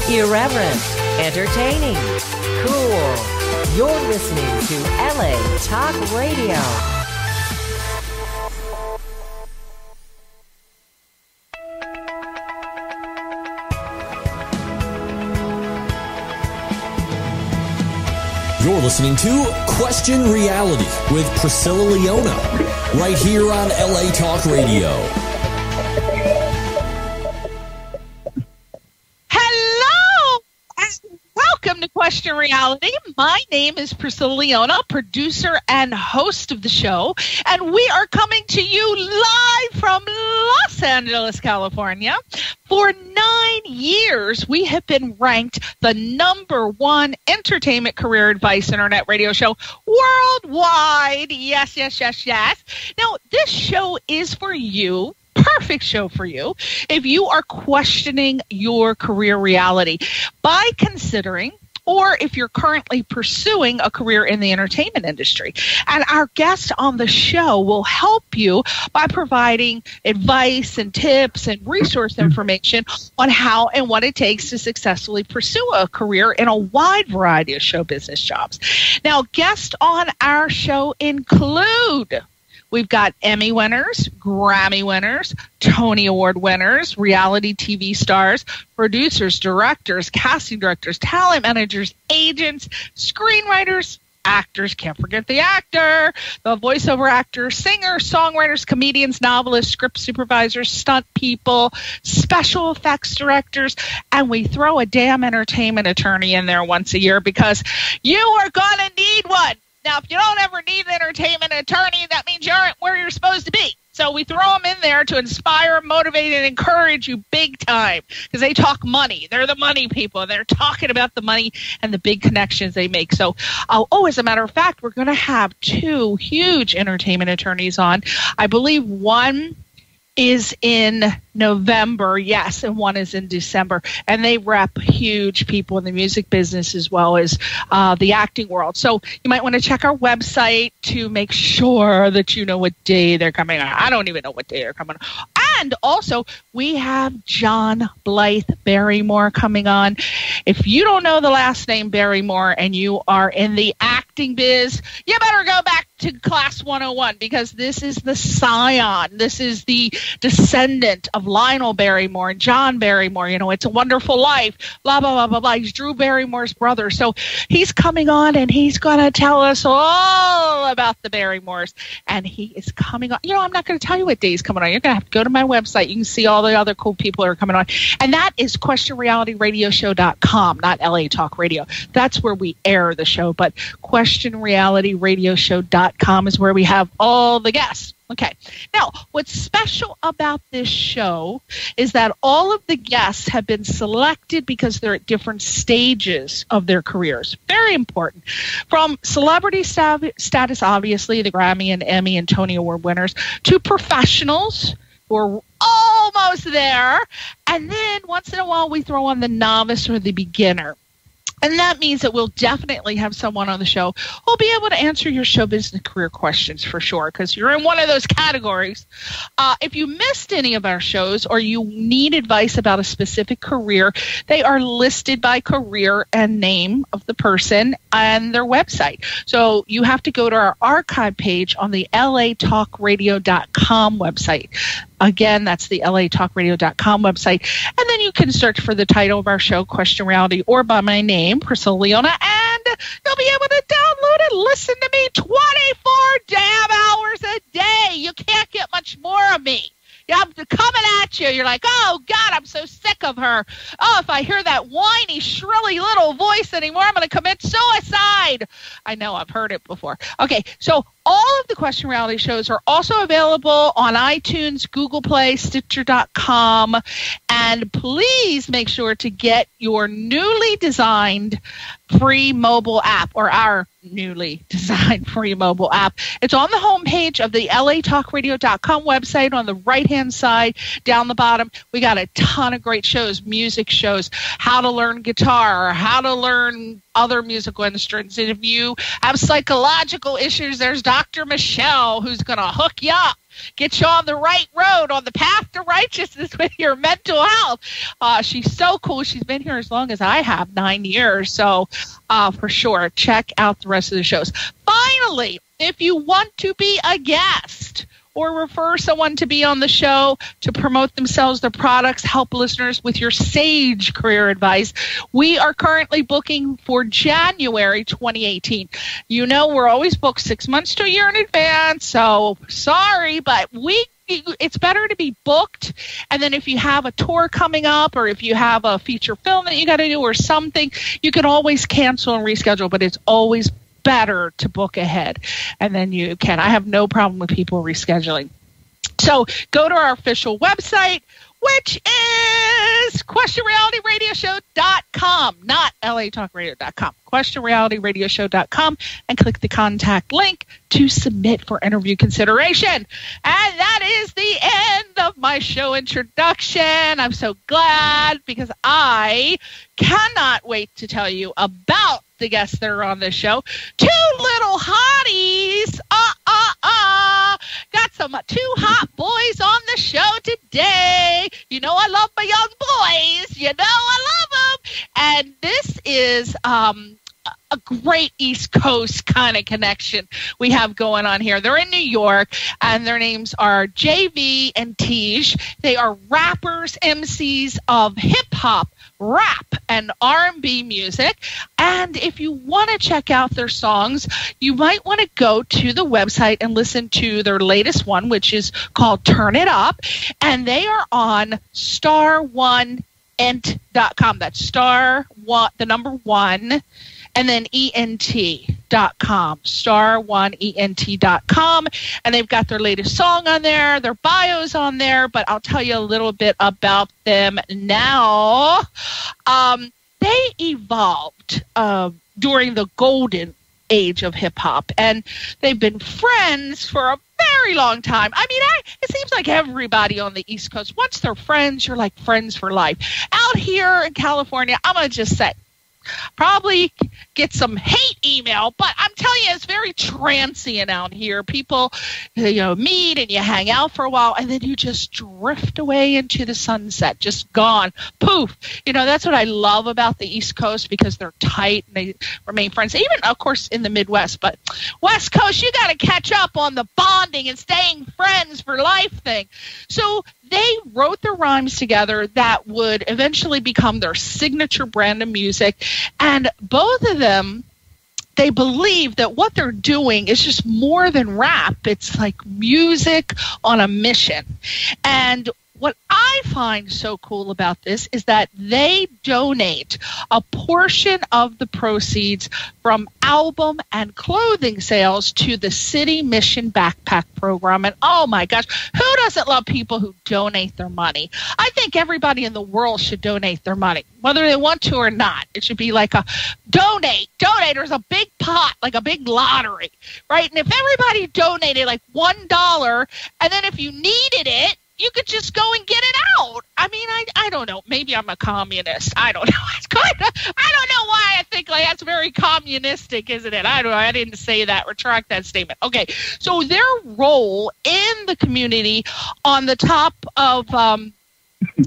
Irreverent, entertaining, cool. You're listening to LA Talk Radio. You're listening to Question Reality with Priscilla Leona, right here on LA Talk Radio. Hello, and welcome to Question Reality. My name is Priscilla Leona, producer and host of the show, and we are coming to you live from Los Angeles, California. For 9 years, we have been ranked the #1 entertainment career advice internet radio show worldwide. Yes, yes, yes, yes. Now, this show is for you. Perfect show for you if you are questioning your career reality by considering, or if you're currently pursuing a career in the entertainment industry. And our guest on the show will help you by providing advice and tips and resource information on how and what it takes to successfully pursue a career in a wide variety of show business jobs. Now, guests on our show include... We've got Emmy winners, Grammy winners, Tony Award winners, reality TV stars, producers, directors, casting directors, talent managers, agents, screenwriters, actors, can't forget the actor, the voiceover actors, singers, songwriters, comedians, novelists, script supervisors, stunt people, special effects directors, and we throw a damn entertainment attorney in there once a year because you are going to need one. Now, if you don't ever need an entertainment attorney, that means you aren't where you're supposed to be. So we throw them in there to inspire, motivate, and encourage you big time because they talk money. They're the money people. They're talking about the money and the big connections they make. So, as a matter of fact, we're going to have 2 huge entertainment attorneys on. I believe one is in November, yes, and one is in December. And they rep huge people in the music business as well as the acting world. So you might want to check our website to make sure that you know what day they're coming on. I don't even know what day they're coming on. And also, we have John Blythe Barrymore coming on. If you don't know the last name Barrymore and you are in the acting biz, you better go back to class 101 because this is the scion. This is the descendant of Lionel Barrymore and John Barrymore. You know, It's a Wonderful Life, blah, blah, blah, blah, blah. He's Drew Barrymore's brother. So he's coming on and he's going to tell us all about the Barrymores. And he is coming on. You know, I'm not going to tell you what day he's coming on. You're going to have to go to my website. You can see all the other cool people who are coming on. And that is questionrealityradioshow.com, not LA Talk Radio. That's where we air the show. But questionrealityradioshow.com is where we have all the guests. Okay. Now, what's special about this show is that all of the guests have been selected because they're at different stages of their careers. Very important. From celebrity status, obviously, the Grammy and Emmy and Tony Award winners, to professionals who are almost there. And then once in a while, we throw on the novice or the beginner. And that means that we'll definitely have someone on the show who'll be able to answer your show business career questions for sure, because you're in one of those categories. If you missed any of our shows or you need advice about a specific career, they are listed by career and name of the person and their website. So you have to go to our archive page on the latalkradio.com website. Again, that's the latalkradio.com website. And then you can search for the title of our show, Question Reality, or by my name, Priscilla Leona, and you'll be able to download and listen to me 24 damn hours a day. You can't get much more of me. I'm coming at you. You're like, oh, God, I'm so sick of her. Oh, if I hear that whiny, shrilly little voice anymore, I'm going to commit suicide. I know, I've heard it before. Okay, so all of the Question Reality shows are also available on iTunes, Google Play, Stitcher.com, and please make sure to get your newly designed free mobile app, or our newly designed free mobile app. It's on the homepage of the latalkradio.com website on the right-hand side down the bottom. We got a ton of great shows, music shows, how to learn guitar, how to learn other musical instruments. And if you have psychological issues, there's Dr. Michelle, who's going to hook you up, get you on the right road, on the path to righteousness with your mental health. She's so cool. She's been here as long as I have, 9 years. So for sure, check out the rest of the shows. Finally, if you want to be a guest or refer someone to be on the show to promote themselves, their products, help listeners with your sage career advice, we are currently booking for January 2018. You know, we're always booked 6 months to a year in advance, so sorry, but it's better to be booked. And then if you have a tour coming up or if you have a feature film that you got to do or something, you can always cancel and reschedule, but it's always better to book ahead, and then you can. I have no problem with people rescheduling. So go to our official website, which is questionrealityradioshow.com, not latalkradio.com, questionrealityradioshow.com, and click the contact link to submit for interview consideration. And that is the end of my show introduction. I'm so glad because I cannot wait to tell you about the guests that are on this show. Two little hotties. Got some two hot boys on the show today. You know I love my young boys. You know I love them. And this is a great East Coast kind of connection we have going on here. They're in New York, and their names are JV and TEEJ. They are rappers, Emcees of hip-hop, rap, and R&B music. And if you want to check out their songs, you might want to go to the website and listen to their latest one, which is called Turn It Up. And they are on star1ent.com. That's star one, the number one, and then ent.com, star1ent.com. And they've got their latest song on there, their bios on there, but I'll tell you a little bit about them now. They evolved during the golden age of hip-hop, and they've been friends for a very long time. I mean, it seems like everybody on the East Coast, once they're friends, you're like friends for life. Out here in California, I'm going to just say, probably get some hate email, but I'm telling you, it's very transient out here. People, meet and you hang out for a while, and then you just drift away into the sunset, just gone, poof. That's what I love about the East Coast, because they're tight and they remain friends. Even, of course, in the Midwest, but West Coast, you got to catch up on the bonding and staying friends for life thing. So they wrote their rhymes together that would eventually become their signature brand of music. And both of them, they believe that what they're doing is just more than rap. It's like music on a mission. And what I find so cool about this is that they donate a portion of the proceeds from album and clothing sales to the City Mission Backpack Program. And oh my gosh, who doesn't love people who donate their money? I think everybody in the world should donate their money, whether they want to or not. It should be like a donate. There's a big pot, like a big lottery, right? And if everybody donated like $1, and then if you needed it, you could just go and get it out. I mean, I don't know. Maybe I'm a communist. I don't know. I don't know why I think like that's very communistic, isn't it? I don't know. I didn't say that. Retract that statement. Okay. So their role in the community on the top of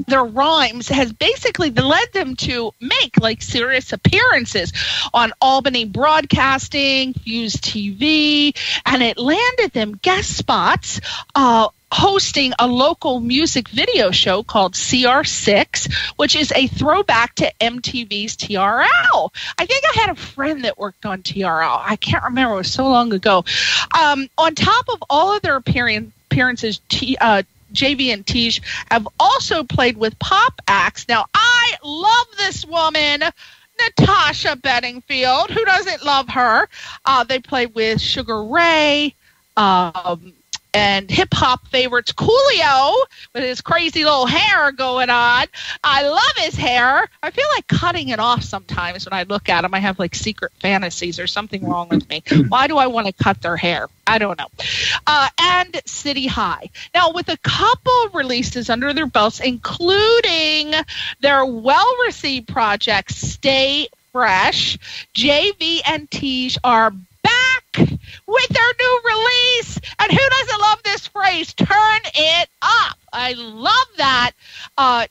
their rhymes has basically led them to make like serious appearances on Albany Broadcasting, Fuse TV, and it landed them guest spots hosting a local music video show called CR6, which is a throwback to MTV's TRL. I think I had a friend that worked on TRL. I can't remember. It was so long ago. On top of all of their appearances, JV and TEEJ have also played with pop acts. Now, I love this woman, Natasha Bedingfield. Who doesn't love her? They played with Sugar Ray, and hip-hop favorites Coolio with his crazy little hair going on. I love his hair. I feel like cutting it off sometimes when I look at him. I have like secret fantasies. There's something wrong with me. Why do I want to cut their hair? I don't know. And City High. Now, with a couple of releases under their belts, including their well-received project, Stay Fresh, JV and TEEJ are back with their new release. And who doesn't love this phrase? Turn it up. I love that.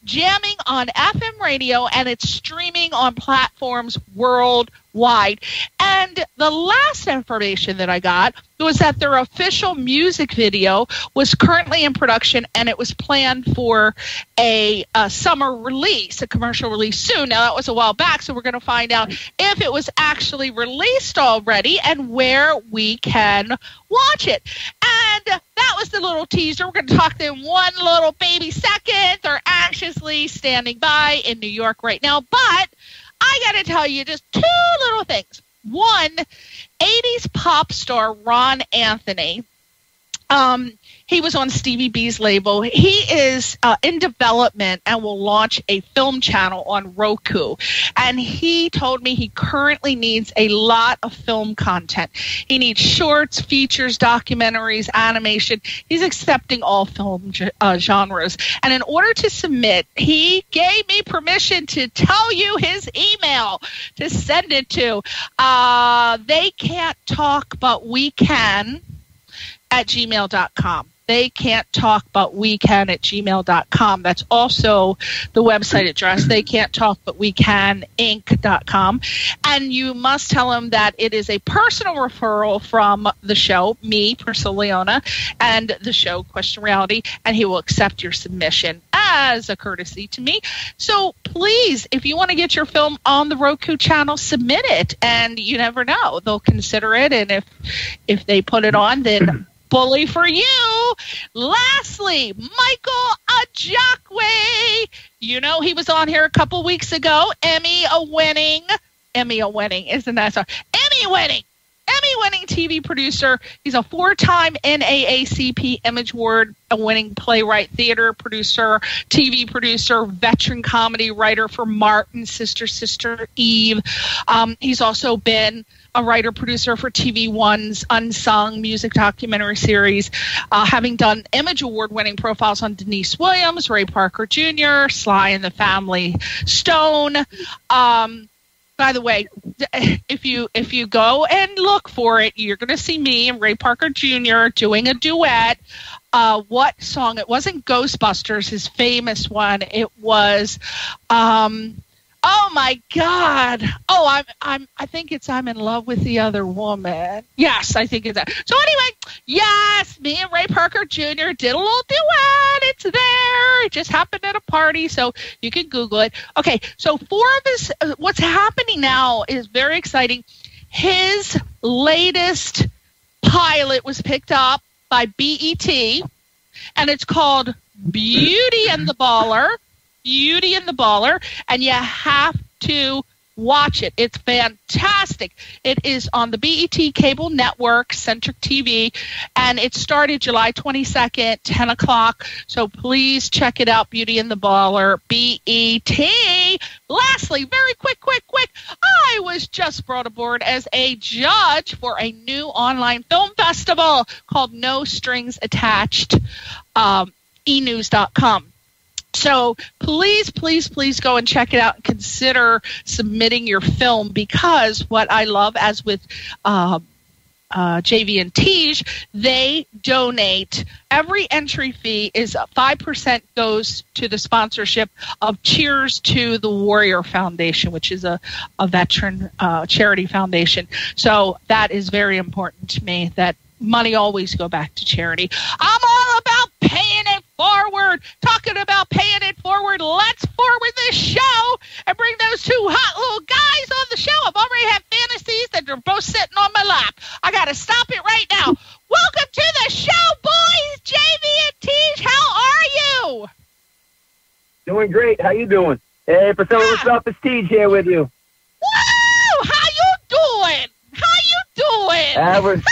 Jamming on FM radio, and it's streaming on platforms worldwide. And the last information that I got was that their official music video was currently in production, and it was planned for a summer release, a commercial release soon. Now, that was a while back, so we're going to find out if it was actually released already and where we can watch it. And that was the little teaser. We're going to talk to them one little baby second. They're anxiously standing by in New York right now. But I got to tell you just two little things. One, 80s pop star Ron Anthony. He was on Stevie B's label. He is in development and will launch a film channel on Roku. And he told me he currently needs a lot of film content. He needs shorts, features, documentaries, animation. He's accepting all film genres. And in order to submit, he gave me permission to tell you his email to send it to. They can't talk, but we can at gmail.com. They can't talk, but we can at gmail.com. That's also the website address. They can't talk, but we can inc.com. And you must tell them that it is a personal referral from the show, me, Priscilla Leona, and the show, Question Reality, and he will accept your submission as a courtesy to me. So please, if you want to get your film on the Roku channel, submit it. And you never know. They'll consider it. And if they put it on, then bully for you. Lastly, Michael Ajakwe. You know, he was on here a couple weeks ago. Emmy winning, isn't that so? Emmy winning TV producer. He's a 4-time NAACP Image Award winning playwright, theater producer, TV producer, veteran comedy writer for Martin, Sister Eve. He's also been a writer-producer for TV One's Unsung music documentary series, having done Image Award-winning profiles on Denise Williams, Ray Parker Jr., Sly and the Family Stone. By the way, if you go and look for it, you're going to see me and Ray Parker Jr. doing a duet. What song? It wasn't Ghostbusters, his famous one. It was oh my God! Oh, I think it's I'm in love with the other woman. Yes, I think it's that. So anyway, yes, me and Ray Parker Jr. did a little duet. It's there. It just happened at a party, so you can Google it. Okay, so 4 of his. What's happening now is very exciting. His latest pilot was picked up by BET, and it's called Beauty and the Baller. Beauty and the Baller, and you have to watch it. It's fantastic. It is on the BET cable network, Centric TV, and it started July 22nd, 10 o'clock, so please check it out, Beauty and the Baller, BET. Lastly, very quick, I was just brought aboard as a judge for a new online film festival called No Strings Attached, enews.com. So please go and check it out and consider submitting your film, because what I love, as with JV and TEEJ, they donate. Every entry fee is 5% goes to the sponsorship of Cheers to the Warrior Foundation, which is a veteran charity foundation. So that is very important to me, that money always go back to charity. I'm all about paying it forward. Talking about paying it forward, let's forward this show and bring those 2 hot little guys on the show. I've already had fantasies that they're both sitting on my lap. I got to stop it right now. Welcome to the show, boys. JV and TEEJ, how are you? Doing great. How you doing? Hey, Priscilla, what's up? It's TEEJ here with you. Woo! How you doing? That was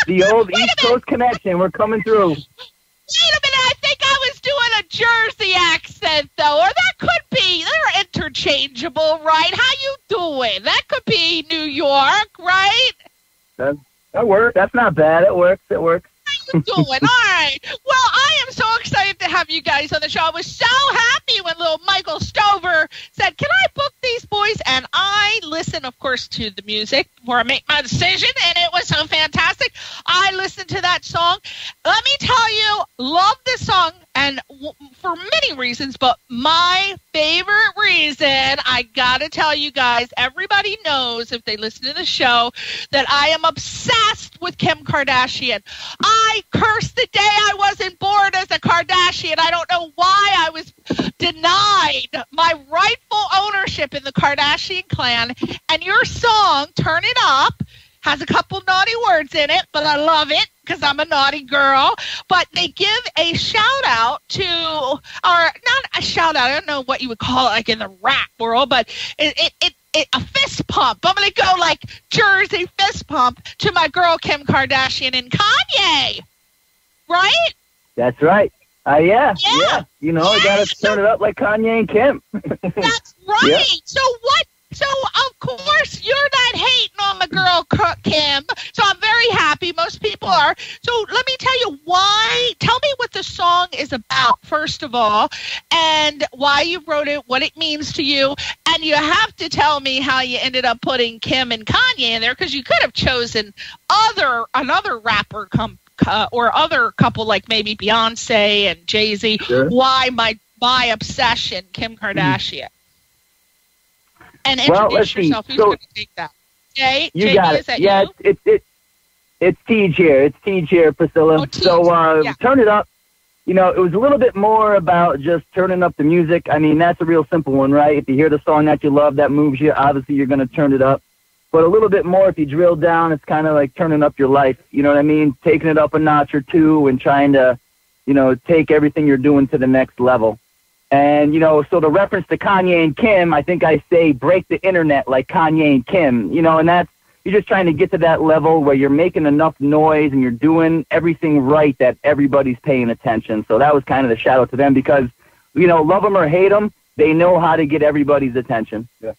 the old East Coast connection. We're coming through. Wait a minute, I think I was doing a Jersey accent, though, or that could be, they're interchangeable, right? How you doing? That could be New York, right? That works. That's not bad. It works. How you doing? All right. Well, I am so excited to have you guys on the show. I was so happy when little Michael Stover said, can I book these boys? And I listen, of course, to the music before I make my decision, and it was so fantastic. I listened to that song. Let me tell you, love this song, and for many reasons, but my favorite reason, I gotta tell you guys, everybody knows if they listen to the show that I am obsessed with Kim Kardashian. I cursed the day I wasn't born as a Kardashian. I don't know why I was denied my rightful ownership in the Kardashian clan, and your song, Turn It Up, has a couple naughty words in it, but I love it because I'm a naughty girl. But they give a shout-out to, or not a shout-out, I don't know what you would call it like in the rap world, but a fist pump. I'm going to go like Jersey fist pump to my girl Kim Kardashian and Kanye. Right? That's right. Yeah. You know, I got to turn it up like Kanye and Kim. That's right. Yeah. So, of course, you're not hating on my girl, Kim. So I'm very happy. Most people are. So let me tell you why. Tell me what the song is about, first of all, and why you wrote it, what it means to you. And you have to tell me how you ended up putting Kim and Kanye in there, because you could have chosen another rapper or other couple like maybe Beyonce and Jay-Z. Sure. Why my obsession, Kim Kardashian? And introduce yourself. Who's going to take that? Jay? You Jamie, got it. Is that yeah, you? it's TEEJ here. It's TEEJ here, Priscilla. Oh, TEEJ. Turn it up. You know, it was a little bit more about just turning up the music. I mean, that's a real simple one, right? If you hear the song that you love, that moves you, obviously you're going to turn it up. But a little bit more, if you drill down, it's kind of like turning up your life. You know what I mean? Taking it up a notch or two and trying to, you know, take everything you're doing to the next level. And, you know, so the reference to Kanye and Kim, I think I say break the internet like Kanye and Kim, you know, and that's, you're just trying to get to that level where you're making enough noise and you're doing everything right that everybody's paying attention. So that was kind of the shout out to them because, you know, love them or hate them, they know how to get everybody's attention. Yeah.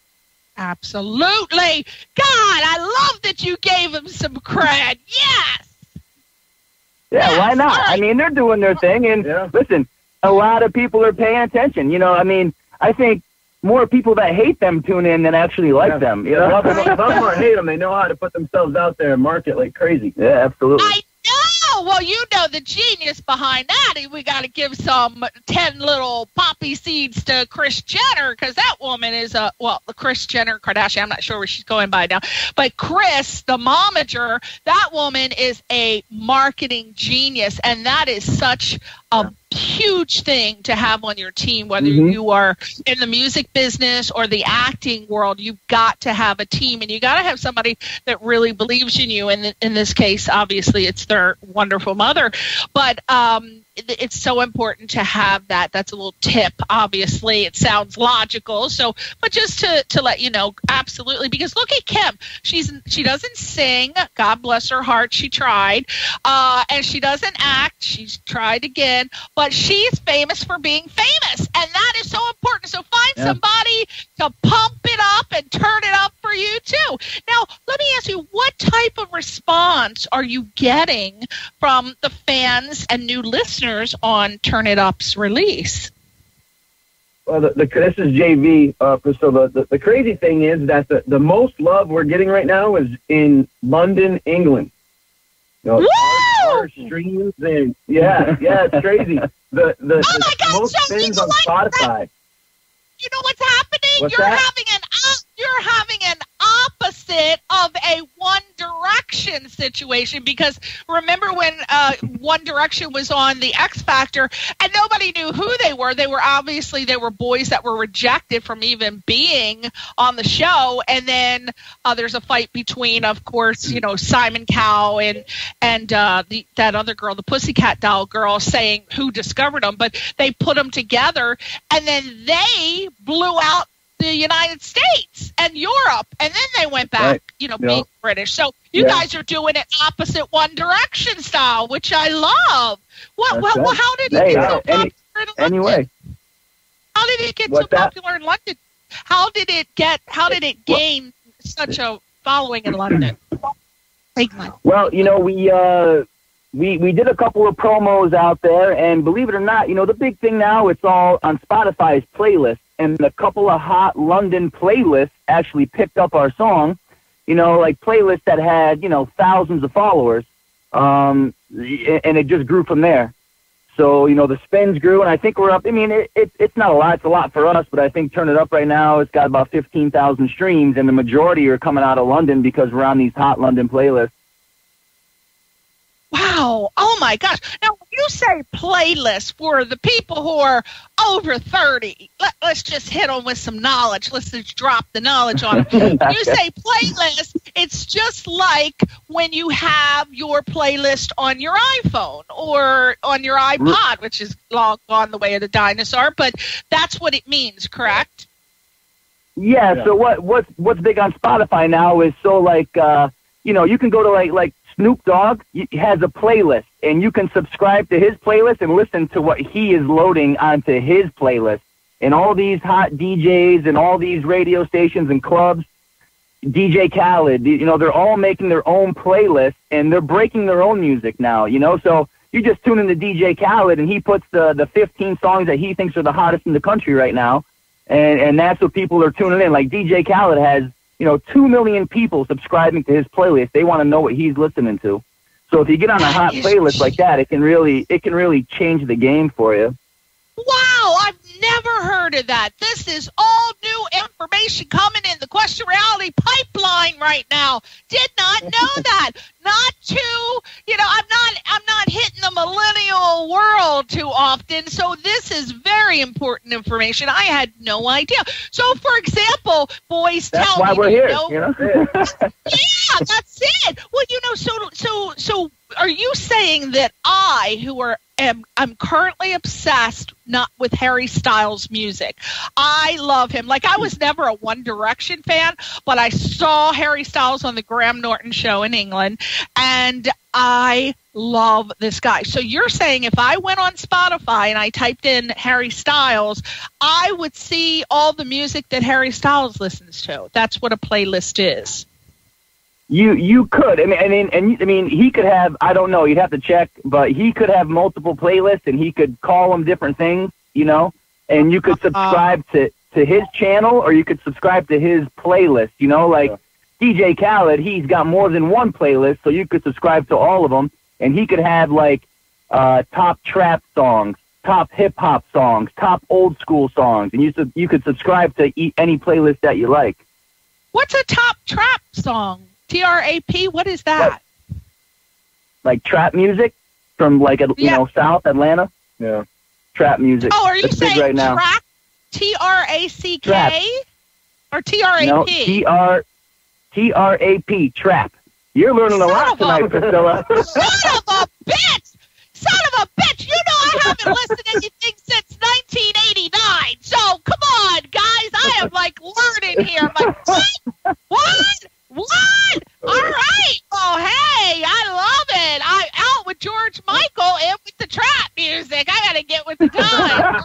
Absolutely. God, I love that you gave them some cred. Yes. Yeah, yes. Why not? Right. I mean, they're doing their thing. And listen, a lot of people are paying attention. You know, I mean, I think more people that hate them tune in than actually like them. You know? Love them or hate them, they know how to put themselves out there and market like crazy. Yeah, absolutely. I know. Well, you know the genius behind that. We got to give some 10 little poppy seeds to Kris Jenner, because that woman is the Kris Jenner Kardashian. I'm not sure where she's going by now. But Kris, the momager, that woman is a marketing genius. And that is such a huge thing to have on your team, whether you are in the music business or the acting world. You've got to have a team, and you got to have somebody that really believes in you. And in this case, obviously, it's their wonderful mother. But it's so important to have that. That's a little tip. Obviously, it sounds logical. So, but just to let you know, absolutely, because look at Kim. She doesn't sing. God bless her heart. She tried, and she doesn't act. She's tried again, but she's famous for being famous, and that is so important. So find somebody to pump it up and turn it up for you too. Now, let me ask you, what type of response are you getting from the fans and new listeners on Turn It Up's release? Well, this is JV, Priscilla. The crazy thing is that the most love we're getting right now is in London, England. You know, our streams and it's crazy. The most spins on Spotify. You know what's happening? What's you're that? having an opposite of a One Direction situation, because remember when One Direction was on the X Factor and nobody knew who they were. They were boys that were rejected from even being on the show, and then there's a fight between, of course, you know, Simon Cowell and that other girl, the Pussycat Doll girl, saying who discovered them, but they put them together, and then they blew out the United States and Europe, and then they went back, being British. So you guys are doing it opposite One Direction style, which I love. How did it get so popular in London? Anyway, how did it get so popular in London? How did it gain such a following in London? Well, you know, we did a couple of promos out there, and believe it or not, you know, the big thing now, it's all on Spotify's playlist. and a couple of hot London playlists actually picked up our song, you know, like playlists that had, you know, thousands of followers, and it just grew from there. So, you know, the spins grew, and I think we're up. I mean, it's not a lot. It's a lot for us, but I think Turn It Up right now, it's got about 15,000 streams, and the majority are coming out of London because we're on these hot London playlists. Wow. Oh, my gosh. Now, when you say playlist for the people who are over 30, let's just hit them with some knowledge. Let's just drop the knowledge on them. When you say playlist, it's just like when you have your playlist on your iPhone or on your iPod, which is long gone the way of the dinosaur, but that's what it means, correct? Yeah, so what's big on Spotify now is so like, you know, you can go to like Snoop Dogg has a playlist, and you can subscribe to his playlist and listen to what he is loading onto his playlist. And all these hot DJs and all these radio stations and clubs, DJ Khaled, you know, they're all making their own playlist, and they're breaking their own music now, you know. So you just tune in to DJ Khaled, and he puts the 15 songs that he thinks are the hottest in the country right now, and that's what people are tuning in. Like DJ Khaled has, you know, 2 million people subscribing to his playlist. They want to know what he's listening to. So if you get on a hot playlist like that, it can really change the game for you. Wow, I've never heard of that. This is all new information coming in the Question Reality pipeline right now. Did not know that. Not too, you know, I'm not hitting the millennial world too often. So this is very important information. I had no idea. So, for example, boys, that's tell why me, we're here. You know? Yeah, that's it. Well, you know, so are you saying that I'm currently obsessed not with Harry Styles' music? I love him. Like, I was never a One Direction fan, but I saw Harry Styles on the Graham Norton show in England, and I love this guy. So you're saying if I went on Spotify and I typed in Harry Styles, I would see all the music that Harry Styles listens to. That's what a playlist is. You could. I mean, he could have, I don't know, you'd have to check, but he could have multiple playlists, and he could call them different things, you know, and you could subscribe to his channel, or you could subscribe to his playlist, you know, like DJ Khaled, he's got more than one playlist, so you could subscribe to all of them, and he could have like top trap songs, top hip hop songs, top old school songs, and you could subscribe to any playlist that you like. What's a top trap song? TRAP? What is that? Like trap music from like you know, South Atlanta. Yeah, trap music. Oh, are you That's saying big right now. trap? TRACK Trap. or TRAP? No, TRAP. Trap. You're learning a lot tonight, Priscilla. Son of a bitch! Son of a bitch! You know I haven't listened to anything since 1989. So come on, guys! I am like learning here. I'm like, what? All right. Oh, hey, I love it. I'm out with George Michael and with the trap music. I got to get with the time.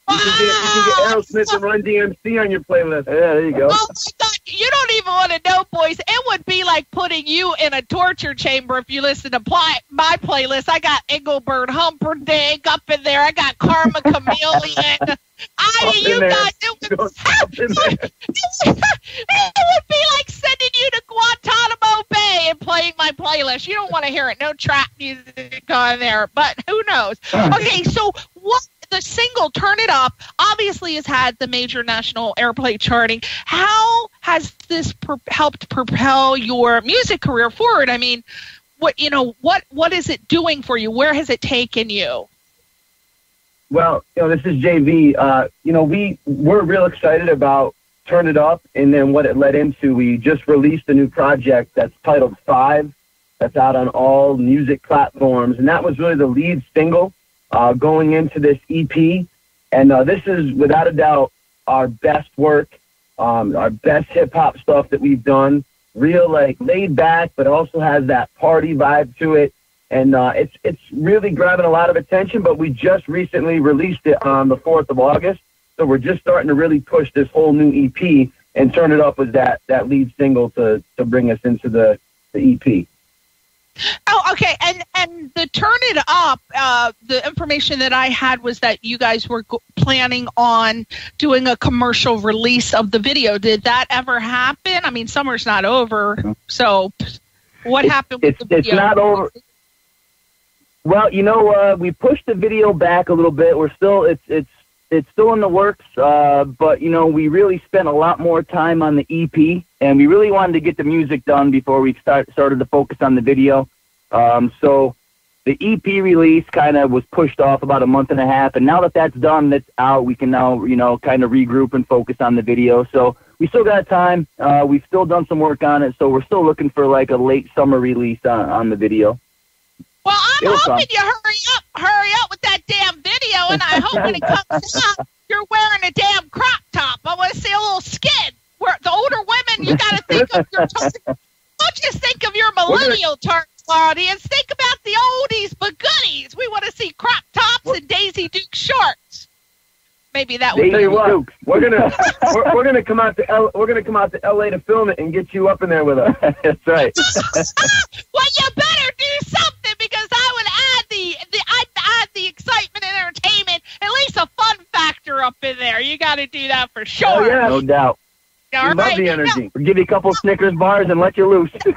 You can get Aerosmith and Run DMC on your playlist. Yeah, there you go. Oh, my God. You don't even want to know, boys. It would be like putting you in a torture chamber if you listen to my playlist. I got Engelbert Humperdinck up in there. I got Karma Chameleon. You guys, it would be like sending you to Guantanamo Bay and playing my playlist. You don't want to hear it. No trap music on there, but who knows? Okay, so what? The single "Turn It Up" obviously has had the major national airplay charting. How has this helped propel your music career forward? I mean, what is it doing for you? Where has it taken you? Well, you know, this is JV. You know, we're real excited about Turn It Up, and then what it led into. We just released a new project that's titled 5. That's out on all music platforms, and that was really the lead single going into this EP. And this is, without a doubt, our best work, our best hip-hop stuff that we've done. Real, like, laid back, but also has that party vibe to it. And it's really grabbing a lot of attention, but we just recently released it on the 4th of August. So we're just starting to really push this whole new EP, and Turn It Up was that lead single to bring us into the EP. Oh, Okay, and the Turn It Up, the information that I had was that you guys were planning on doing a commercial release of the video. Did that ever happen? I mean, summer's not over, so what happened with the video? It's not over. Well, we pushed the video back a little bit. We're still it's still in the works, but we really spent a lot more time on the EP, and we really wanted to get the music done before we started to focus on the video. So the EP release kind of was pushed off about a month and a half, and now that that's done, that's out, we can now, kind of regroup and focus on the video. So we still got time. We've still done some work on it, so we're still looking for like a late summer release on the video. Well, I'm hoping you hurry up with that damn video, and I hope when it comes out, you're wearing a damn crop top. I want to see a little skin. Where the older women, you got to think of your. Don't just think of your millennial target audience. Think about the oldies but goodies. We want to see crop tops and Daisy Duke shorts. Maybe that would. Tell you what, we're gonna come out to LA to film it and get you up in there with us. That's right. Well, you better do something, because I would I'd add the excitement and entertainment, at least a fun factor up in there. You got to do that for sure. Oh, yeah. No doubt. All love the energy. We'll give you a couple Snickers bars and let you loose. With those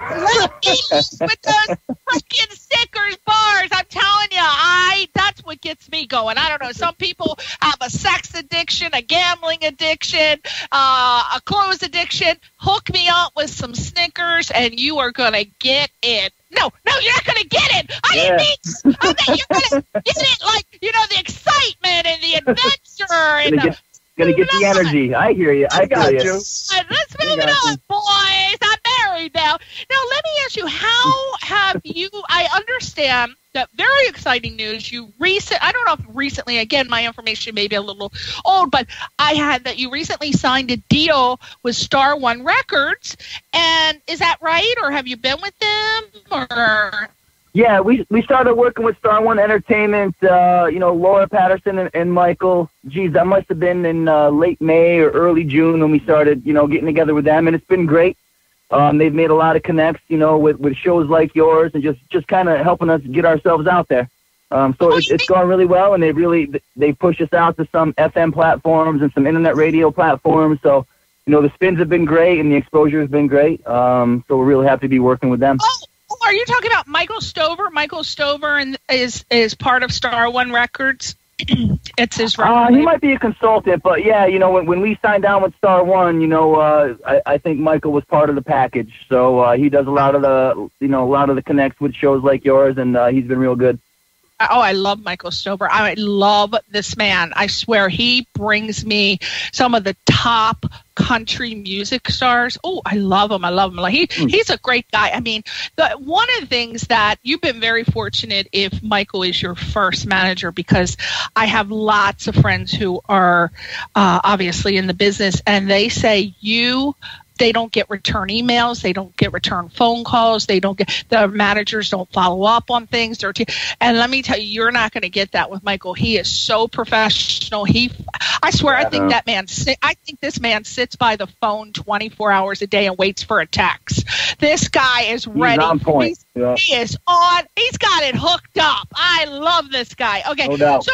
freaking Snickers bars, I'm telling you, that's what gets me going. I don't know. Some people have a sex addiction, a gambling addiction, a clothes addiction. Hook me up with some Snickers, and you are gonna get it. No, you're not gonna get it. I mean you're gonna get it, like the excitement and the adventure and Gonna get the energy. I hear you. I got you. Let's move it on, boys. I'm married now. Now, let me ask you, how have you, I understand that very exciting news. I don't know if recently, again, my information may be a little old, but I had that you recently signed a deal with Star One Records. And is that right? Or have you been with them? Or... Yeah, we started working with Star One Entertainment, Laura Patterson and Michael. Geez, that must have been in late May or early June when we started, getting together with them, and it's been great. They've made a lot of connects, with shows like yours, and just kind of helping us get ourselves out there. It's gone really well, and they push us out to some FM platforms and some internet radio platforms. So, the spins have been great, and the exposure has been great. So we're really happy to be working with them. Oh, are you talking about Michael Stover? Michael Stover is part of Star One Records. It's his record. He might be a consultant, but yeah, when we signed down with Star One, I think Michael was part of the package. So he does a lot of the connects with shows like yours, and he's been real good. Oh, I love Michael Stover. I love this man. I swear he brings me some of the top country music stars. Oh, I love him. He's a great guy. I mean, one of the things that you've been very fortunate if Michael is your first manager, because I have lots of friends who are obviously in the business, and they say they don't get return emails. They don't get return phone calls. The managers don't follow up on things. And let me tell you, you're not going to get that with Michael. He is so professional. I swear, I think this man sits by the phone 24 hours a day and waits for a text. This guy is ready. He's on point. He is on. He's got it hooked up. I love this guy. Okay. No doubt.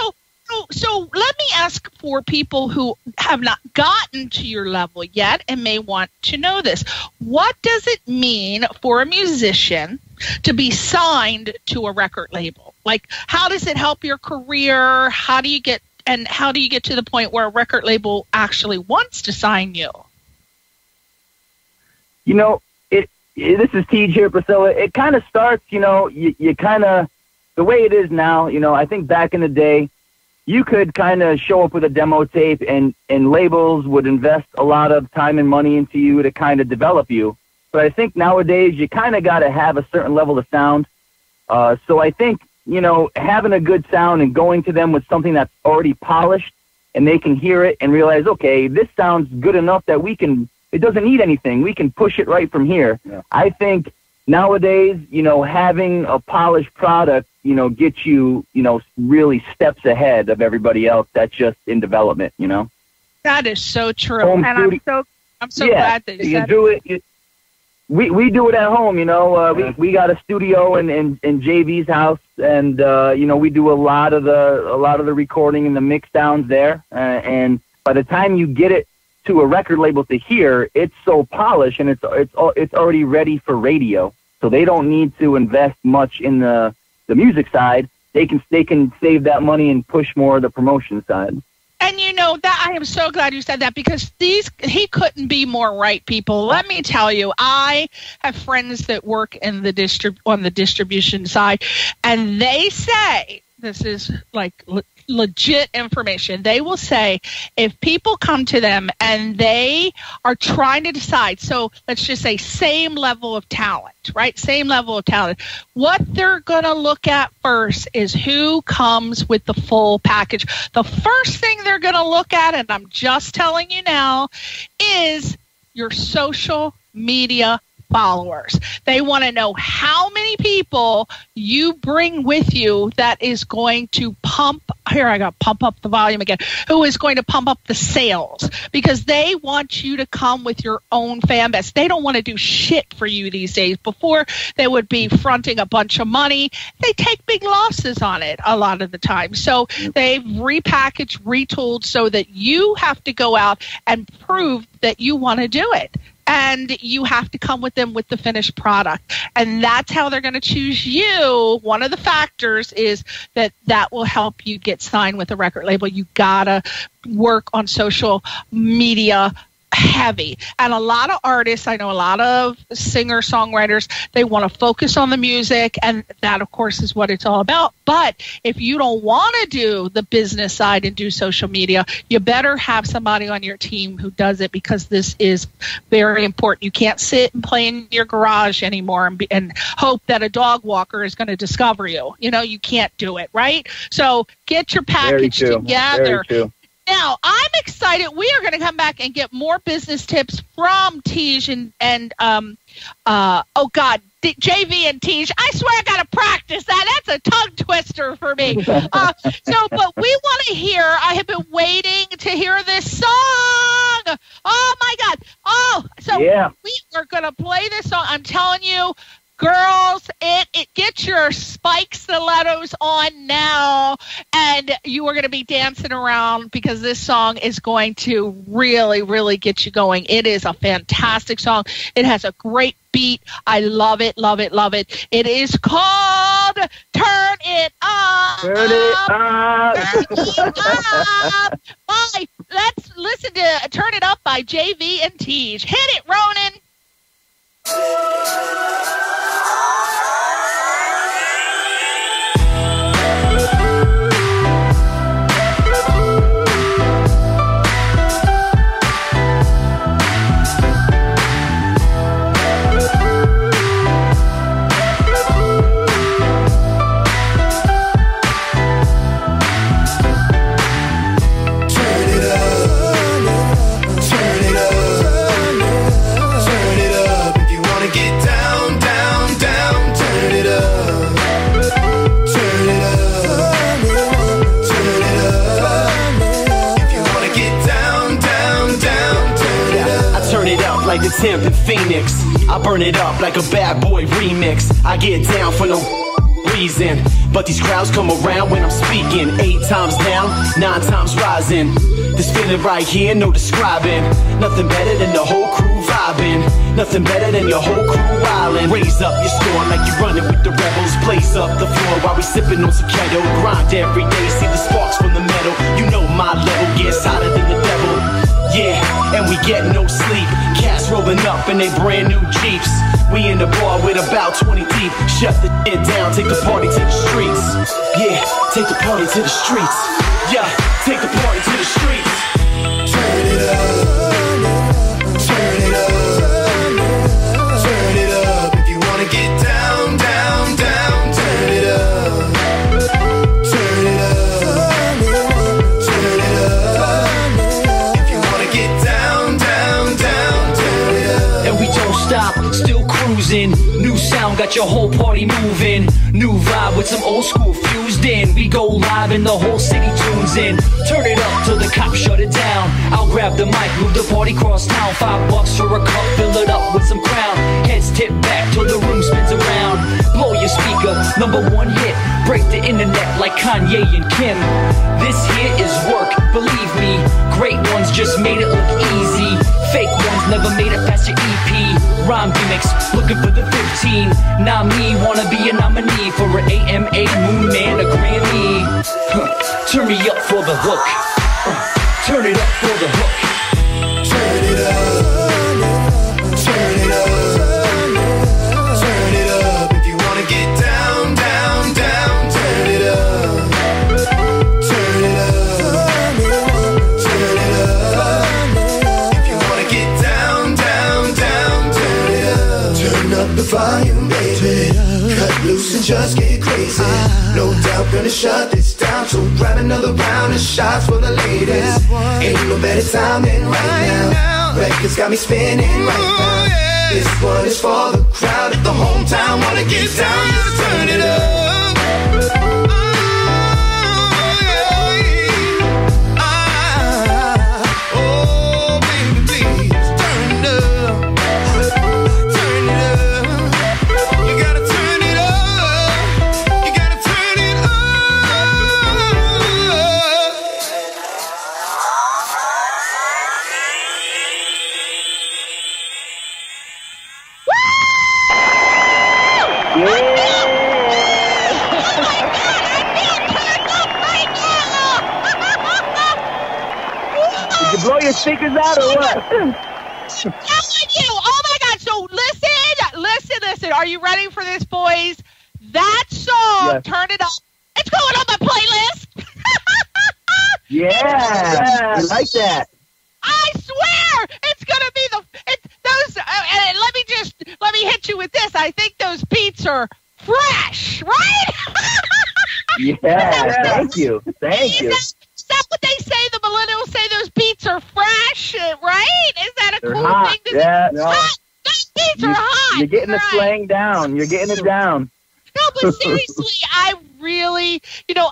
So let me ask for people who have not gotten to your level yet and may want to know this. What does it mean for a musician to be signed to a record label? Like, how does it help your career? How do you get to the point where a record label actually wants to sign you? This is TEEJ here, Priscilla. It kind of starts, you kind of, the way it is now, I think back in the day, you could kind of show up with a demo tape and labels would invest a lot of time and money into you to kind of develop you. But I think nowadays you kind of got to have a certain level of sound. So I think, having a good sound and going to them with something that's already polished and they can hear it and realize, okay, this sounds good enough that it doesn't need anything. We can push it right from here. Yeah. I think nowadays, having a polished product, gets you, really steps ahead of everybody else that's just in development, That is so true. I'm so glad that you said do it. We do it at home, we got a studio in JV's house, and we do a lot of the recording and the mix downs there, and by the time you get it to a record label to hear, it's so polished and it's already ready for radio, so they don't need to invest much in the music side. They can save that money and push more of the promotion side. And that I am so glad you said that, because he couldn't be more right, people. Let me tell you, I have friends that work in on the distribution side, and they say, this is like legit information. They will say if people come to them and they are trying to decide, so let's just say same level of talent, right? Same level of talent. What they're going to look at first is who comes with the full package. The first thing they're going to look at, and I'm just telling you now, is your social media followers. They want to know how many people you bring with you that is going to pump up the volume again, who is going to pump up the sales, because they want you to come with your own fan base. They don't want to do shit for you these days. Before, they would be fronting a bunch of money. They take big losses on it a lot of the time. So they've repackaged, retooled, so that you have to go out and prove that you want to do it. And you have to come with them with the finished product. And that's how they're going to choose you. One of the factors is that will help you get signed with a record label. You got to work on social media heavy. And a lot of artists, I know a lot of singer-songwriters, they want to focus on the music, and that, of course, is what it's all about. But if you don't want to do the business side and do social media, you better have somebody on your team who does it, because this is very important. You can't sit and play in your garage anymore and hope that a dog walker is going to discover you. You can't do it, right? So get your package together. Very true. Now, I'm excited. We are going to come back and get more business tips from TEEJ and JV and TEEJ. I swear I got to practice that. That's a tongue twister for me. But we want to hear, I have been waiting to hear this song. Oh, my God. We are going to play this song. I'm telling you, girls, get your spike stilettos on now, and you are going to be dancing around, because this song is going to really, really get you going. It is a fantastic song. It has a great beat. I love it, love it, love it. It is called Turn It Up. Turn It Up. Turn It Up. Let's listen to Turn It Up by JV and TEEJ. Hit it, Ronan. Like the temp in Phoenix, I burn it up like a bad boy remix. I get down for no reason, but these crowds come around when I'm speaking. 8 times down, 9 times rising. This feeling right here, no describing. Nothing better than the whole crew vibing. Nothing better than your whole crew wildin'. Raise up your score like you're running with the rebels. Blaze up the floor while we sipping on some kettle. Grind every day, see the sparks from the metal. You know my level gets hotter than the devil. Yeah, and we get no sleep. Cats rolling up in they brand new Jeeps. We in the bar with about 20 deep. Shut the shit down, take the party to the streets. Yeah, take the party to the streets. Yeah, take the party to the streets. Turn it up. Turn it up. Turn it up. If you wanna get down, down, down, turn it up. Turn it up. Turn it up. If you wanna get down, down, down, turn it up. And we don't stop, still cruising. New sound got your whole party moving. New vibe with some old school fused in. We go live and the whole city tunes in. Turn it up till the cops shut it down. I'll grab grab the mic, move the party cross town. $5 for a cup, fill it up with some Crown. Heads tip back till the room spins around. Blow your speaker, #1 hit. Break the internet like Kanye and Kim. This here is work, believe me. Great ones just made it look easy. Fake ones never made it past your EP. Rhyme gimmicks, looking for the 15. Now me, wanna be a nominee for an AMA, Moon Man, a Grammy. Turn me up for the hook. Turn it up for the hook. Turn it up. Turn it up. Turn it up. If you wanna get down, down, down. Turn it up. Turn it up. Turn it up. If you wanna get down, down, down. Turn it up. Turn up the volume, baby. Cut loose and just get crazy. No doubt gonna shut this down. So grab another round of shots for the ladies. Ain't no better time than right now. Records got me spinning right now. This one is for the crowd. If the hometown wanna get down, just turn it up. Oh, baby, please turn it up. Turn it up. You gotta turn it up. You gotta turn it up. Did you blow your speakers out or what? I'm telling you. Oh my God. So listen. Are you ready for this, boys? That song, Yes. Turn It Up. It's going on my playlist. Yeah, I like that. I swear it's gonna be those. And let me hit you with this. I think those beats are fresh, right? Yeah, thank you. Thank you. Is that what they say? The millennials say those beats are fresh, right? Is that a They're cool hot. thing to Yeah, say? no. Hot. Those beats are hot. You're getting the right. slang down. You're getting it down. No, but seriously, I really,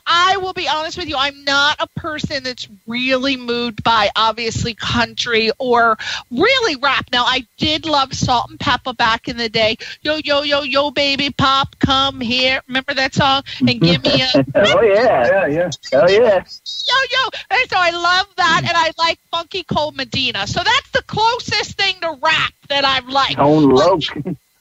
I will be honest with you. I'm not a person that's really moved by, obviously, country or really rap. Now, I did love Salt and Pepper back in the day. Yo, yo, yo, yo, baby, pop, come here. Remember that song? And give me a... Oh, yeah. Yeah. Oh, yeah. Yo, yo. And so I love that, and I like Funky Cold Medina. So that's the closest thing to rap that I've liked. Tone Loc.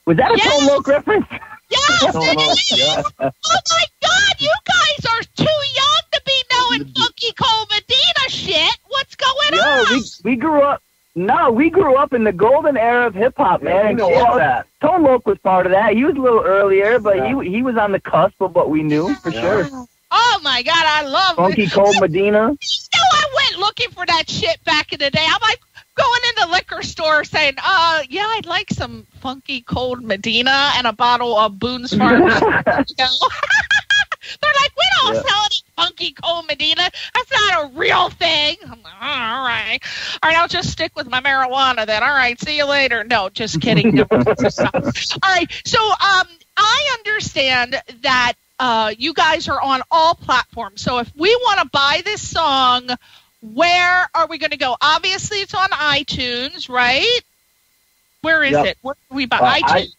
Was that a Yes. Tone Loc reference? Yes, it is. Yeah. Oh my God, you guys are too young to be knowing Funky Cold Medina shit. What's going on? We grew up. No, we grew up in the golden era of hip hop, man. we know all that. Tone Loc was part of that. He was a little earlier, but he was on the cusp of what we knew for sure. Oh my God, I love Funky it. Cold Medina. I went looking for that shit back in the day. I'm like going in the liquor store saying, yeah, I'd like some Funky Cold Medina and a bottle of Boone's Farm. They're like, we don't sell any Funky Cold Medina. That's not a real thing. I'm like, oh, all right, I'll just stick with my marijuana then. All right, see you later. No, just kidding. No. All right, so I understand that you guys are on all platforms. So if we want to buy this song, where are we going to go? Obviously, it's on iTunes, right? Where is it? Where do we buy iTunes?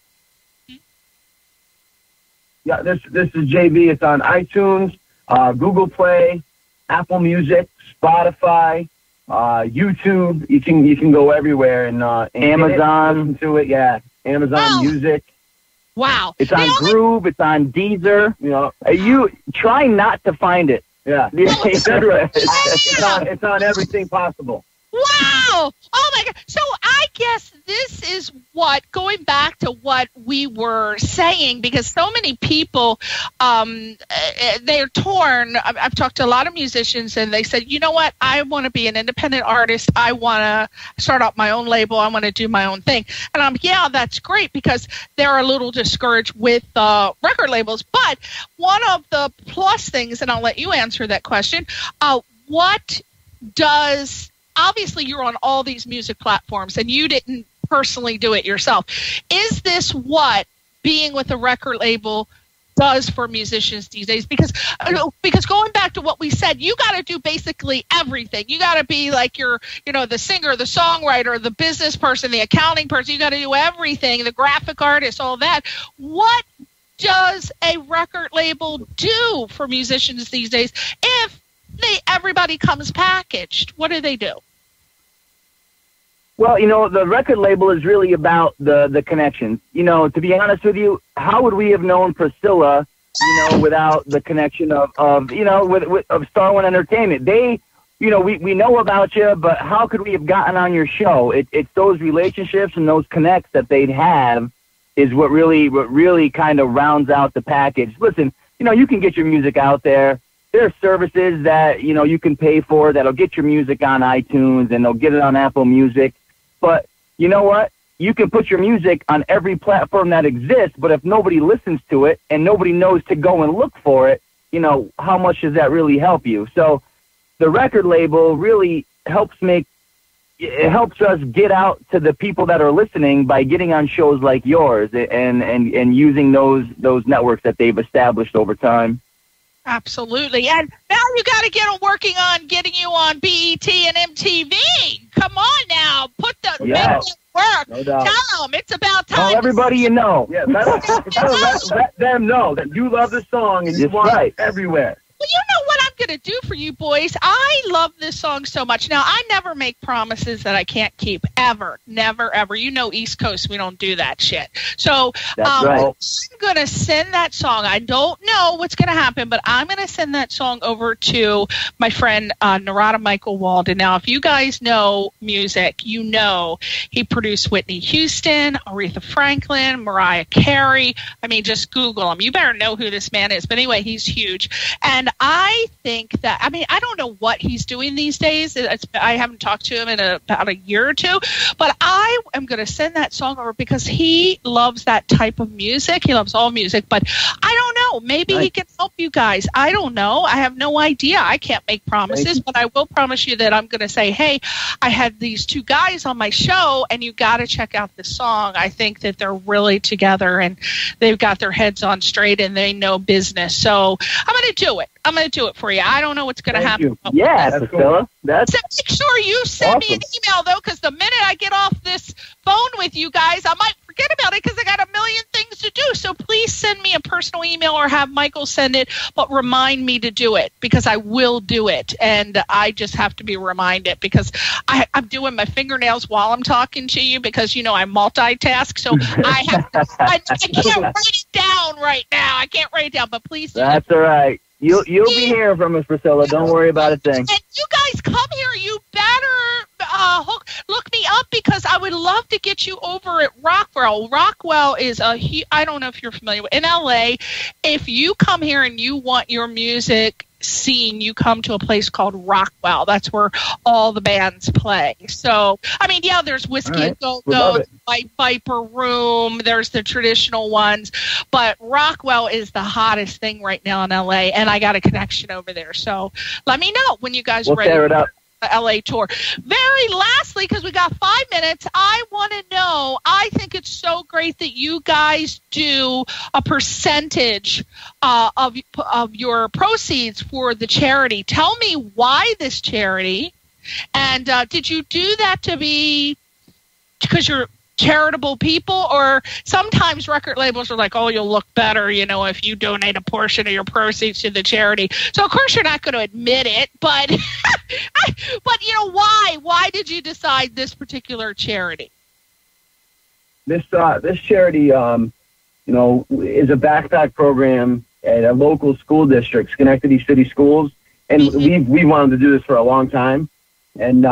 This is JV. It's on iTunes, Google Play, Apple Music, Spotify, YouTube. You can go everywhere and Amazon. listen to it. Yeah, Amazon Music. Wow. It's on Groove. It's on Deezer. You try not to find it. Yeah, it's on everything possible. Wow! Oh my God! So I guess this is what, going back to what we were saying, because so many people, they're torn. I've talked to a lot of musicians, and they said, you know what? I want to be an independent artist. I want to start up my own label. I want to do my own thing. And I'm, yeah, that's great, because they're a little discouraged with record labels. But one of the plus things, and I'll let you answer that question, what does... Obviously, you're on all these music platforms, and you didn't personally do it yourself. Is this what being with a record label does for musicians these days, because going back to what we said, you got to do basically everything. You got to be like the singer, the songwriter, the business person, the accounting person. You got to do everything, the graphic artist, all that. What does a record label do for musicians these days if everybody comes packaged? What do they do? Well, the record label is really about the connections. To be honest with you, how would we have known Priscilla, without the connection of Star One Entertainment? We know about you, but how could we have gotten on your show? It's those relationships and those connects that they'd have is what really kind of rounds out the package. Listen, you can get your music out there. There are services that, you can pay for that'll get your music on iTunes and they'll get it on Apple Music. But you know what? You can put your music on every platform that exists, but if nobody listens to it and nobody knows to go and look for it, how much does that really help you? So the record label really helps us get out to the people that are listening by getting on shows like yours and using those networks that they've established over time. Absolutely. And now you got to get working on getting you on BET and MTV. Come on now. Make it work. No doubt. Tell them it's about time. Tell everybody you know. Yeah, let them know that you love the song and you want it everywhere. Well, you know what I'm going to do for you boys? I love this song so much. Now, I never make promises that I can't keep, ever. Never, ever. East Coast, we don't do that shit. So That's right. I'm going to send that song. I don't know what's going to happen, but I'm going to send that song over to my friend Narada Michael Walden. Now, if you guys know music, he produced Whitney Houston, Aretha Franklin, Mariah Carey. I mean, just Google him. You better know who this man is. But anyway, he's huge. And I think that, I don't know what he's doing these days. I haven't talked to him in about a year or two, but I am going to send that song over because he loves that type of music. He loves all music, but I don't know. Maybe he can help you guys. I don't know. I have no idea. I can't make promises, but I will promise you that I'm going to say, hey, I had these two guys on my show, and you got to check out this song. I think that they're really together, and they've got their heads on straight, and they know business. So I'm going to do it. I'm going to do it for you. I don't know what's going to happen. Yeah, Priscilla. So make sure you send me an email, though, because the minute I get off this phone with you guys, I might forget about it because I got a million things to do. So please send me a personal email or have Michael send it, but remind me to do it because I will do it. And I just have to be reminded because I'm doing my fingernails while I'm talking to you because, I multitask. So I can't write it down right now. I can't write it down, but please do. That's all right. You'll be hearing from us, Priscilla. Don't worry about a thing. And you guys come here. You better look me up because I would love to get you over at Rockwell. Rockwell is I don't know if you're familiar with, in LA. If you come here and you want your music scene, you come to a place called Rockwell. That's where all the bands play. So, there's Whiskey and Go-Go, White Viper Room, there's the traditional ones, but Rockwell is the hottest thing right now in LA, and I got a connection over there. So let me know when you guys are ready. We'll tear it up. LA tour. Very lastly, because we got 5 minutes, I want to know, I think it's so great that you guys do a percentage of your proceeds for the charity. Tell me why this charity, and did you do that to be because you're charitable people, or sometimes record labels are like, oh, you'll look better, if you donate a portion of your proceeds to the charity. So of course you're not going to admit it, but why did you decide this particular charity? This charity, is a backpack program at a local school district, Schenectady City Schools, and we wanted to do this for a long time, and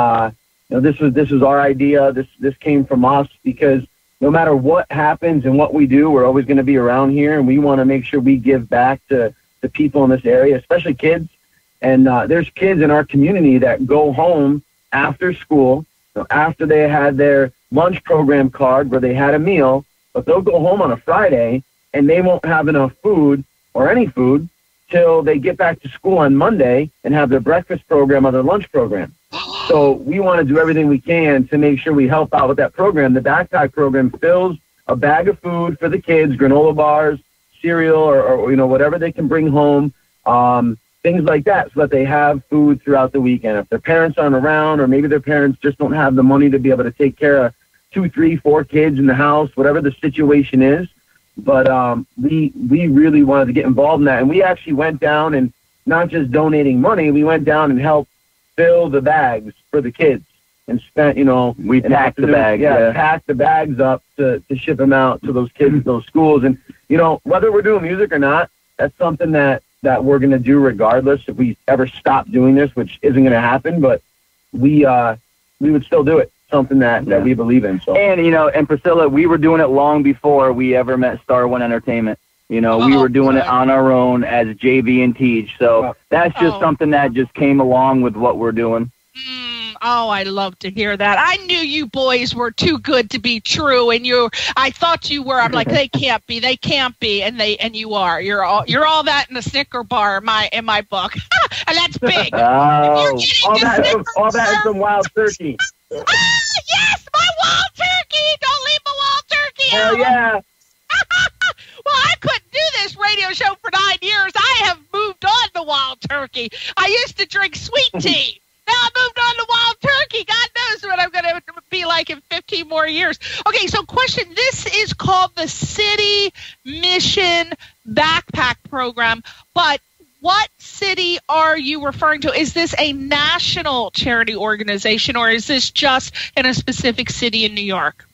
this was our idea. This came from us because no matter what happens and what we do, we're always going to be around here, and we want to make sure we give back to the people in this area, especially kids. And there's kids in our community that go home after school, after they had their lunch program card where they had a meal, but they'll go home on a Friday and they won't have enough food or any food till they get back to school on Monday and have their breakfast program or their lunch program. So we want to do everything we can to make sure we help out with that program. The backpack program fills a bag of food for the kids, granola bars, cereal or whatever they can bring home, things like that, so that they have food throughout the weekend. If their parents aren't around, or maybe their parents just don't have the money to be able to take care of 2, 3, 4 kids in the house, whatever the situation is. But we really wanted to get involved in that, and we actually went down and not just donating money, we went down and helped fill the bags for the kids and spent, we packed the bags, packed the bags up to ship them out to those kids at those schools. And whether we're doing music or not, that's something that we're going to do regardless if we ever stop doing this, which isn't going to happen, but we would still do it. Something that we believe in. So. And Priscilla, we were doing it long before we ever met Star One Entertainment. We were doing it on our own as JV and TEEJ. So that's just something that just came along with what we're doing. I love to hear that. I knew you boys were too good to be true, and I thought you were. I'm like, they can't be, and you are. You're all that in a Snicker bar in my book, and that's big. All that is some wild turkey. Yes, my wild turkey! Don't leave my wild turkey out. Hell yeah! Well, I couldn't do this radio show for 9 years. I have moved on to wild turkey. I used to drink sweet tea. Now I moved on to wild turkey. God knows what I'm going to be like in 15 more years. Okay, so question. This is called the City Mission Backpack Program, but what city are you referring to? Is this a national charity organization, or is this just in a specific city in New York?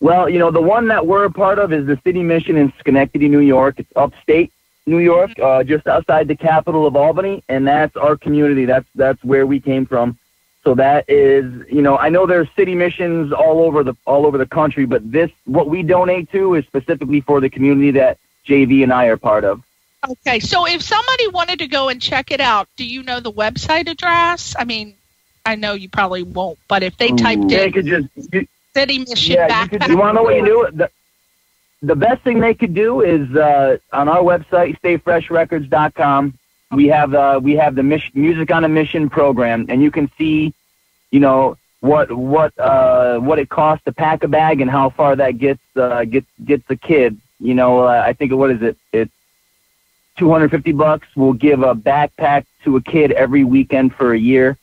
Well, the one that we're a part of is the City Mission in Schenectady, New York. It's upstate New York, just outside the capital of Albany, and that's our community. That's where we came from. So that is, I know there's city missions all over the country, but what we donate to is specifically for the community that JV and I are part of. Okay, so if somebody wanted to go and check it out, do you know the website address? I mean, I know you probably won't, but if they typed in City Mission Backpack. You want to know what you do? The best thing they could do is on our website, stayfreshrecords.com. We have the Music on a Mission program, and you can see, what it costs to pack a bag and how far that gets a kid. I think what is it? It's $250. We'll give a backpack to a kid every weekend for a year.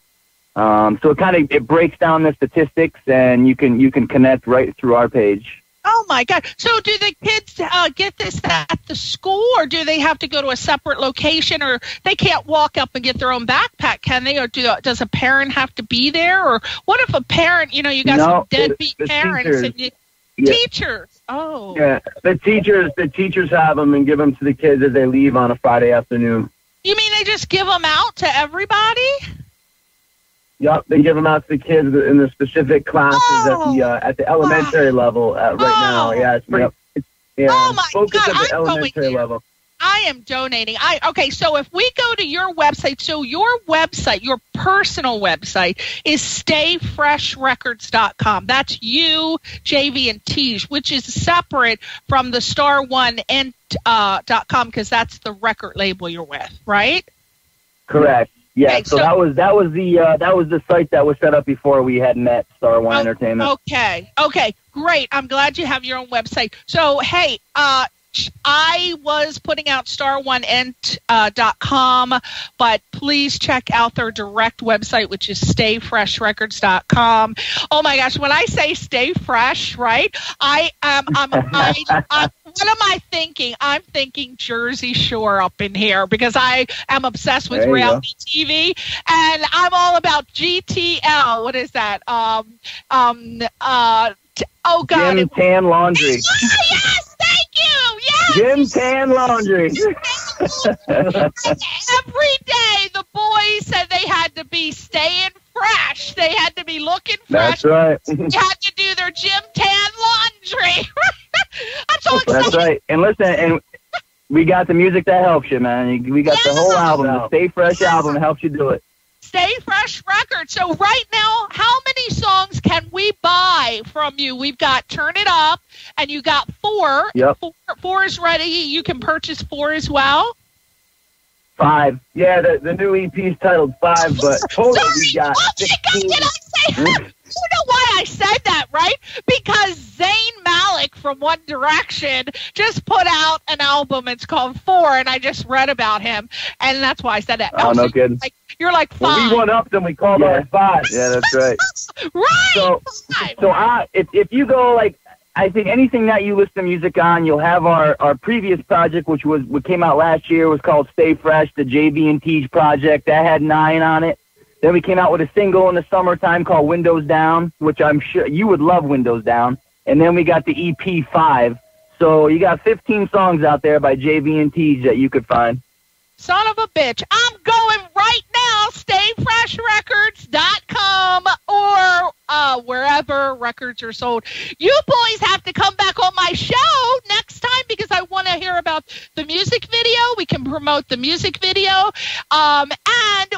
So it breaks down the statistics, and you can connect right through our page. Oh my God! So do the kids get this at the school, or do they have to go to a separate location, or they can't walk up and get their own backpack, can they? Or does a parent have to be there? Or what if a parent, you got some deadbeat parents teachers. and teachers? Oh, yeah, the teachers have them and give them to the kids as they leave on a Friday afternoon. You mean they just give them out to everybody? Yep, they give them out to the kids in the specific classes at the elementary level right now. Yeah, it's pretty. Oh my focus God, at the I'm elementary going level. I am donating. Okay, so if we go to your website, your personal website is stayfreshrecords.com. That's you, JV, and TEEJ, which is separate from the star1.com because that's the record label you're with, right? Correct. Yeah, okay, so that was the site that was set up before we had met Star One Entertainment. Okay, great. I'm glad you have your own website. So hey, I was putting out star1ent.com, but please check out their direct website, which is stayfreshrecords.com. Oh my gosh, when I say stay fresh, right? what am I thinking? I'm thinking Jersey Shore up in here because I am obsessed with reality TV, and I'm all about GTL. What is that? Oh God, Jim Tan Laundry. Yes, thank you. Yes, Jim Tan Laundry. Every day the boys said they had to be staying fresh. They had to be looking fresh. That's right. They had to do their Jim Tan Laundry. I'm so excited. That's right. And listen, and we got the music that helps you, man. We got the whole album, the Stay Fresh album, that helps you do it. Stay Fresh Records. So right now, how many songs can we buy from you? We've got Turn It Up, and you got 4. Yep. 4 is ready. You can purchase 4 as well. 5. Yeah, the new EP is titled 5, but total we got 16. Did I say? You know know why I said that, right? Because Zayn Malik from One Direction just put out an album. It's called 4, and I just read about him, and that's why I said that. Oh, no kidding. You're like 5. Well, we went up, then we called our 5. Yeah, that's right. Right. So if you go, like, I think anything that you listen to music on, you'll have our previous project, what came out last year, was called Stay Fresh, the JV and TEEJ project. That had 9 on it. Then we came out with a single in the summertime called Windows Down, which I'm sure you would love, Windows Down. And then we got the EP 5. So you got 15 songs out there by JV and TEEJ that you could find. Son of a bitch. I'm going right now, stayfreshrecords.com or wherever records are sold. You boys have to come back on my show next time because I want to hear about the music video. We can promote the music video, and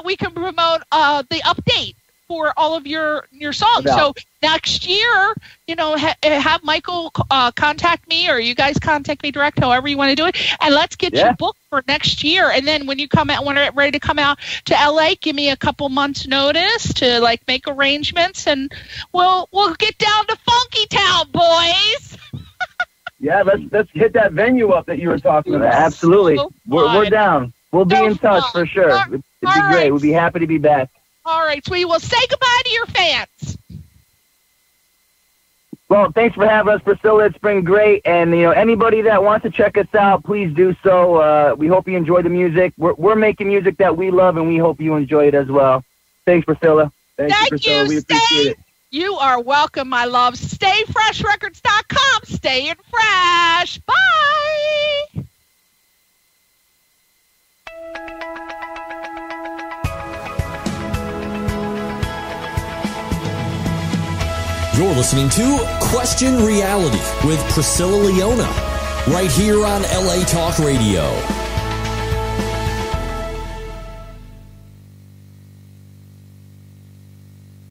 we can promote the update for all of your songs. So next year, have Michael contact me, or you guys contact me direct, however you want to do it, and let's get you booked for next year. And then when you come out, when you're ready to come out to LA, give me a couple months notice to make arrangements, and we'll get down to Funky Town, boys. Yeah, let's hit that venue up that you were talking about. Absolutely. So we're down. We'll be in touch for sure. It'd be great. We'll be happy to be back. All right, sweetie. Well, say goodbye to your fans. Well, thanks for having us, Priscilla. It's been great. And, anybody that wants to check us out, please do so. We hope you enjoy the music. We're making music that we love, and we hope you enjoy it as well. Thanks, Priscilla. Thank you, Priscilla. We appreciate it. You are welcome, my love. StayFreshRecords.com. Stay in fresh. Bye. You're listening to Question Reality with Priscilla Leona, right here on LA Talk Radio.